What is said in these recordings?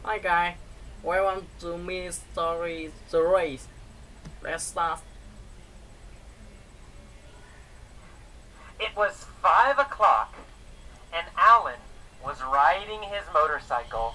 Hi guys, welcome to me story the race. Let's start. It was 5 o'clock, and Alan was riding his motorcycle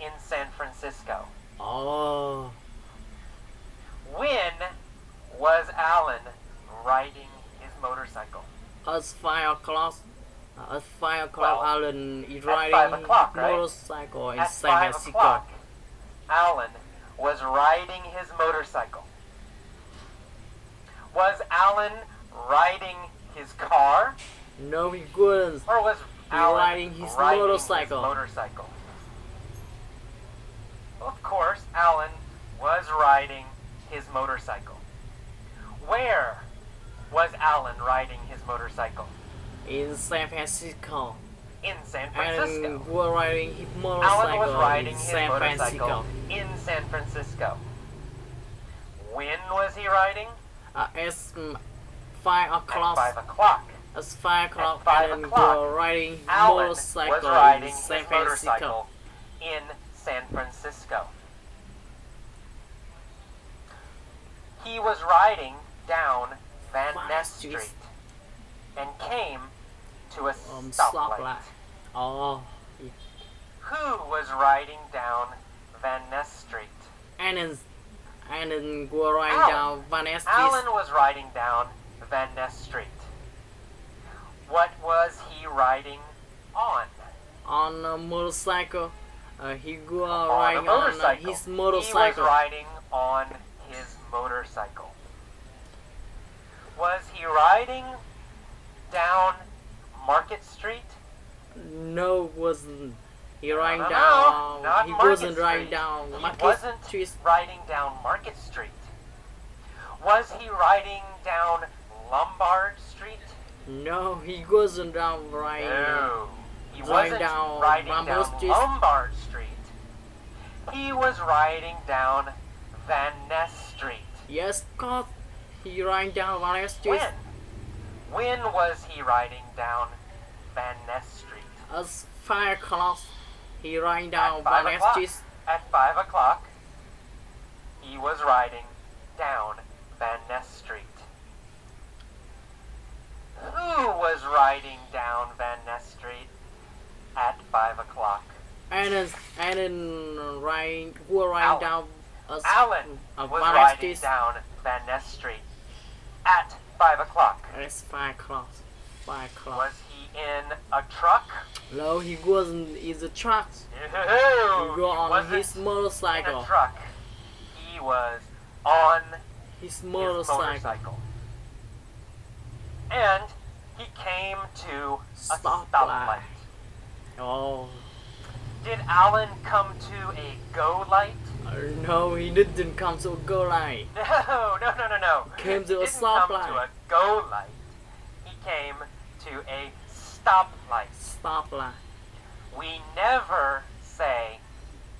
in San Francisco. Oh, When was Alan riding his motorcycle? it's 5 o'clock. At 5 o'clock, Well, Alan is at 5 riding o'clock, his right? motorcycle in At San 5 Francisco. o'clock, Alan was riding his motorcycle. Was Alan riding his car, No, he couldn't. or was Alan riding his riding motorcycle. his motorcycle? Of course, Alan was riding his motorcycle. Where was Alan riding his motorcycle? In San Francisco. In San Alan Francisco. was riding his Alan motorcycle was riding in his San motorcycle Francisco. in San Francisco. When was he riding? It's 5 At o'clock. 5 o'clock. It's 5 o'clock. At 5 Alan o'clock, was riding his Alan motorcycle was riding in his San Francisco. motorcycle in San Francisco. He was riding down Van Ness Street and came to a stoplight. stoplight. Oh, Who was riding down Van Ness Street? Alan was riding Alan. down Van Ness Alan Street was riding down Van Ness Street. What was he riding on? on a motorcycle. He was On a riding motorcycle. on his He was motorcycle. riding on his motorcycle. Was he riding down Market Street? No, wasn't. He riding No, down. not He Market wasn't riding Street. down He Market wasn't Street. riding down Market Street. Was he riding down Lombard Street? No, he wasn't down riding. No. He Riding wasn't down riding Lombard down Street. Lombard Street. He was riding down Van Ness Street. Yes, God. He riding down Van Ness Street. When was he riding down Van Ness Street? It's 5 o'clock. He riding down At Van 5 Ness o'clock. Street. At 5 o'clock, he was riding down Van Ness Street. Who was riding down Van Ness Street at 5 o'clock? Alan riding Alan. down Alan Van was Ness riding Street. down Van Ness Street at 5 o'clock. It's 5 o'clock. 5 o'clock. Was he in a truck? No, he wasn't in the truck. No, He go on wasn't his in motorcycle. a truck. He was on His his motorcycle. motorcycle. And he came to a Stoplight. stoplight. Oh, Did Alan come to a go light? no, he didn't come to a go light. No. Came to a He didn't come stoplight. to a go light. He came to a stoplight. Stoplight. We never say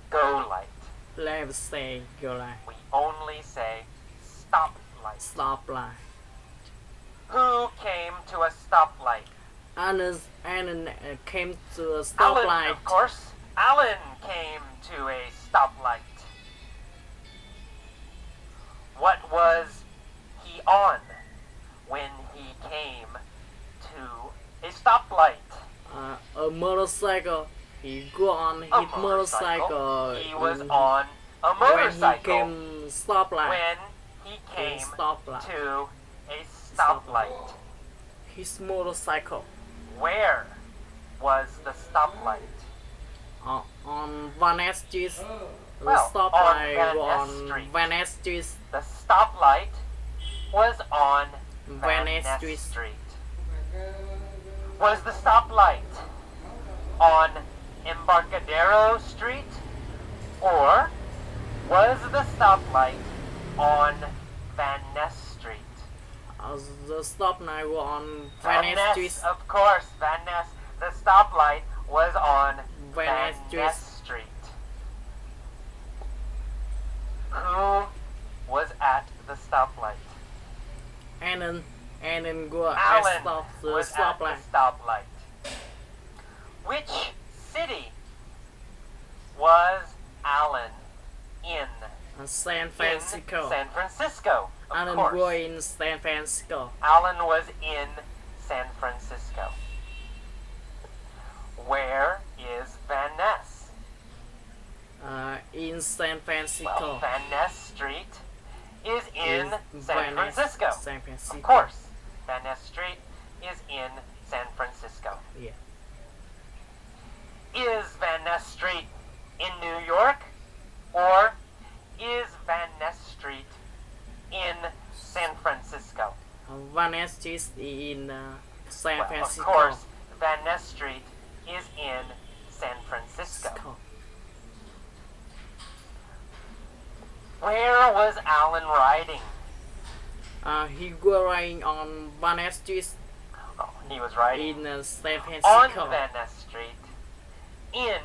go light. Let's say go light. We only say stoplight. Stoplight. Who came to a stoplight? Alan came to a Alan, stoplight. of course. Alan came to a stoplight. What was he on when he came to a stoplight? A motorcycle. He go on his A motorcycle. He was in- on a motorcycle When he came stoplight. when he came stoplight. to a stoplight. His motorcycle. Where was the stoplight? On Van Ness Street. The Well, stoplight on Van was Ness on Street. Van Ness Street. The stoplight was on Van Van Ness Ness Street. Street. Was the stoplight on Embarcadero Street? Or was the stoplight on Van Ness Street? The stoplight was on Van Van Ness Ness, Street. of course, Van Ness. The stoplight was on Van Van Ness Ness Street. Who was at the stoplight? Alan go Alan stop the was at stoplight. the stoplight. Which city was San Francisco. In San Francisco, of Alan course. was in San Francisco. Alan was in San Francisco. Where is Van Ness? In San Francisco. Well, Van Ness Street is in San Van Ness, Francisco. San Francisco. Of course, Van Ness Street is in San Francisco. Yeah. Is Van Ness Street in New York? Or is Van Ness Street in San Francisco? Van Ness is in San Well, Francisco. of course, Van Ness Street is in San Francisco. Where was Alan riding? He was riding on Van Ness Street Oh, he was riding in San on Francisco. Van Ness Street in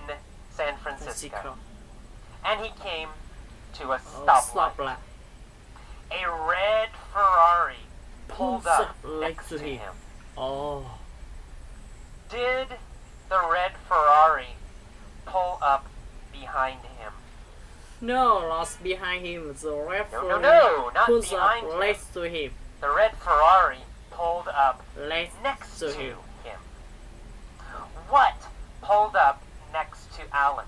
San Francisco. And he came to a stoplight. Stoplight. A red Ferrari pulled up Pulls up next to next to him. him. Oh. Did the red Ferrari pull up behind him? No, lost behind him. The red No, Ferrari not pulls behind up him. next to him. The red Ferrari pulled up Next next to to him. him. What pulled up next to Alan?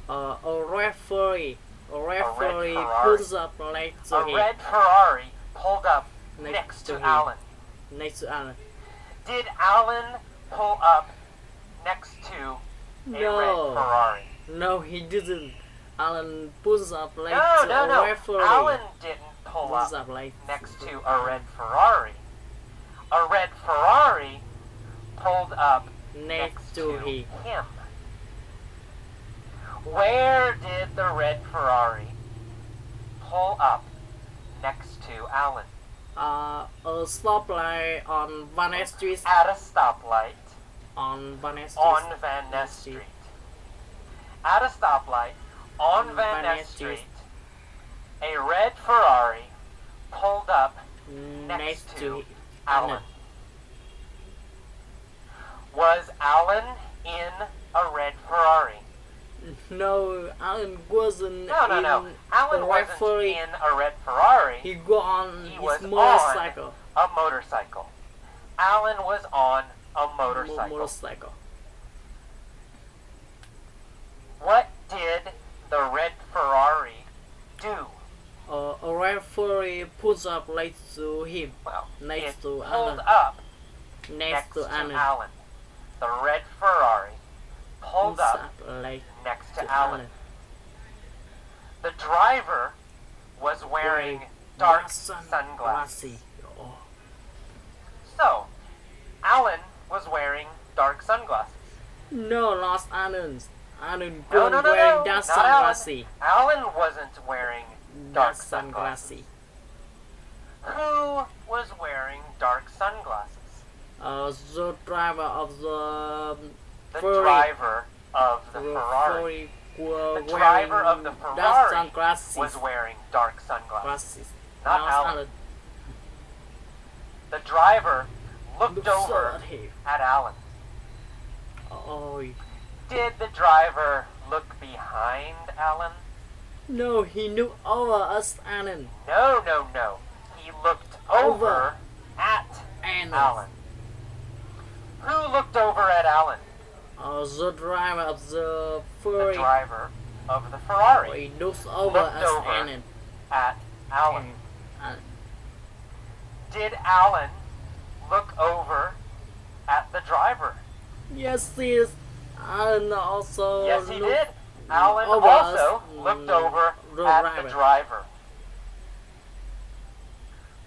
A red Ferrari. A red red Ferrari Ferrari. pulls up next to A him. red Ferrari pulled up next to him. Alan. Next to Alan. Did Alan pull up next to a red No. Ferrari? No, he didn't. Alan pulls up next No, to no, a no. red Ferrari. Alan didn't pull Pulls up up like next to a red Ferrari. A red Ferrari pulled up next to him. him. Where did the red Ferrari pull up next to Alan? A stoplight on Van Ness Street. At a stoplight On Van Ness Street. on Van Ness Street. At a stoplight on Van Ness Street, a red Ferrari pulled up next to Alan. Was Alan in a red Ferrari? No, Alan wasn't No. in Alan a red wasn't Ferrari. in a red Ferrari. He go on He his was motorcycle. on a motorcycle. Alan was on a motorcycle. Motorcycle. What did the red Ferrari do? A red Ferrari pulls up next to him. Well, Next it to pulled Alan. up Next to Alan. Alan. The red Ferrari pulled Pulls up like next to to Alan. Alan. The driver was wearing dark sunglasses. sunglasses. Oh. So, Alan was wearing dark sunglasses. No, not Alan. Alan No, don't no, wear no, dark not Alan. sunglasses. Alan wasn't wearing dark Dark sunglasses. sunglasses. Who was wearing dark sunglasses? The driver of the The Ferrari. driver of the Ferrari. The The driver of the dark Ferrari sunglasses. was wearing dark sunglasses. Glasses. Not Alan. The driver looked Looks over at him. at Alan. Oh, Did the driver look behind Alan? no, he looked over us, Alan. No. He looked over at Alan. Who looked over at Alan? The driver of the The Ferrari. driver of the Ferrari He looks over Looked us, over. Alan. at Alan. Alan. Did Alan look over at the driver? Yes, yes. Alan also Yes, he looked did. Alan over also us, looked over the at driver. the driver.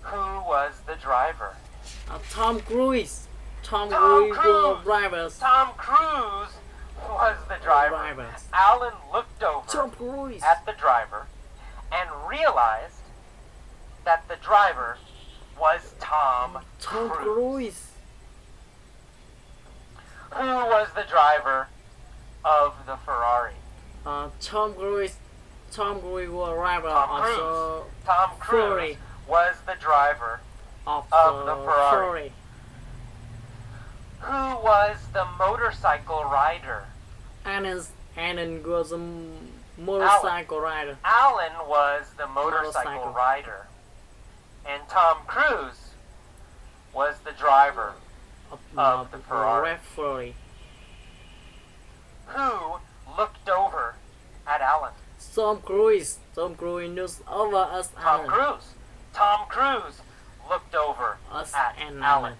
Who was the driver? Tom Cruise. Tom Tom Cruise Cruise. was drivers. Tom Cruise was the driver. Drivers. Alan looked over Tom Cruise. at the driver and realized that the driver was Tom Cruise. Cruise. Who was the driver of the Ferrari? Tom Cruise. Tom Cruise was driver Tom of Cruise. Tom Cruise Ferrari. was the driver. of Of the the Ferrari. Ferrari. Who was the motorcycle rider? Alan Hannon was a motorcycle rider. Alan was the motorcycle Motorcycle. rider, and Tom Cruise was the driver. Of the Ferrari. Referee. Who looked over at Alan? Tom Cruise. Tom Cruise looks over us. Tom Alan. Cruise. Tom Cruise looked over Us at and Alan.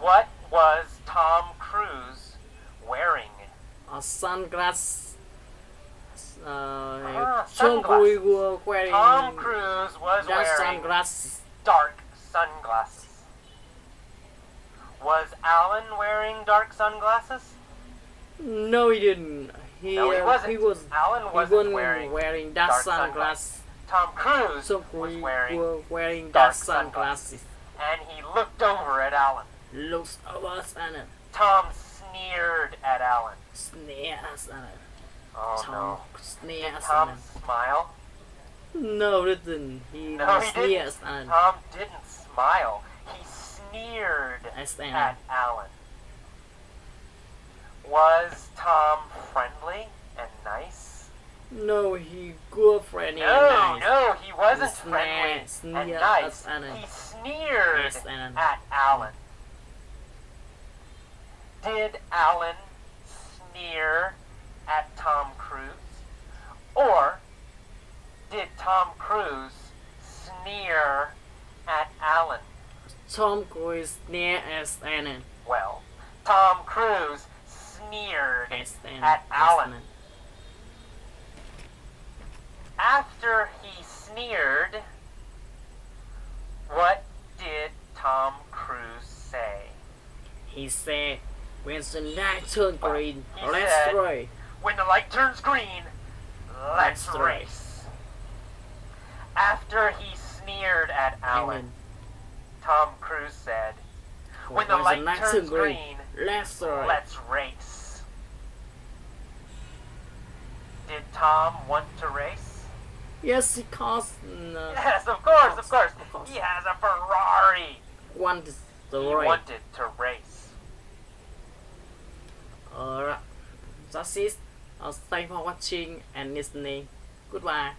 What was Tom Cruise wearing? A sunglass. Tom Sunglasses. Cruise was wearing Tom Cruise was dark wearing sunglasses. dark sunglasses. Was Alan wearing dark sunglasses? No, he didn't. No, he wasn't. He was. Alan He wasn't wasn't wearing dark dark sunglasses. Tom Cruise Tom was Cruise wearing, was wearing dark dark sunglasses. sunglasses. and he looked over at Alan. Looks over us, Alan. Tom sneered at Alan. Sneer us, Alan. Oh Tom no. sneer Did us, Tom Alan. smile? No, didn't. He No, he sneers didn't. us, Alan. Tom didn't smile. He sneered As Alan. at Alan. Was Tom friendly and nice? No, he good friend. No, nice. no, he wasn't He friendly and sneered nice. us, Alan. He sneered Yes, Alan. at Alan. Did Alan sneer at Tom Cruise? Or did Tom Cruise sneer at Alan? Tom Cruise sneer as Alan. Well, Tom Cruise sneered As Alan. at As Alan. After he sneered, what did Tom Cruise say? He said, when the light turn green, he let's said- try. When the light turns green, let's Let's race. After he sneered at Alan, Alan. Tom Cruise said, when the light turns green, let's try. let's race. Did Tom want to race? Yes, because no, Yes, of course, of course. Of course. He has a Ferrari. want the He right. wanted to race. Alright, that's it. Thanks for watching and listening. Goodbye.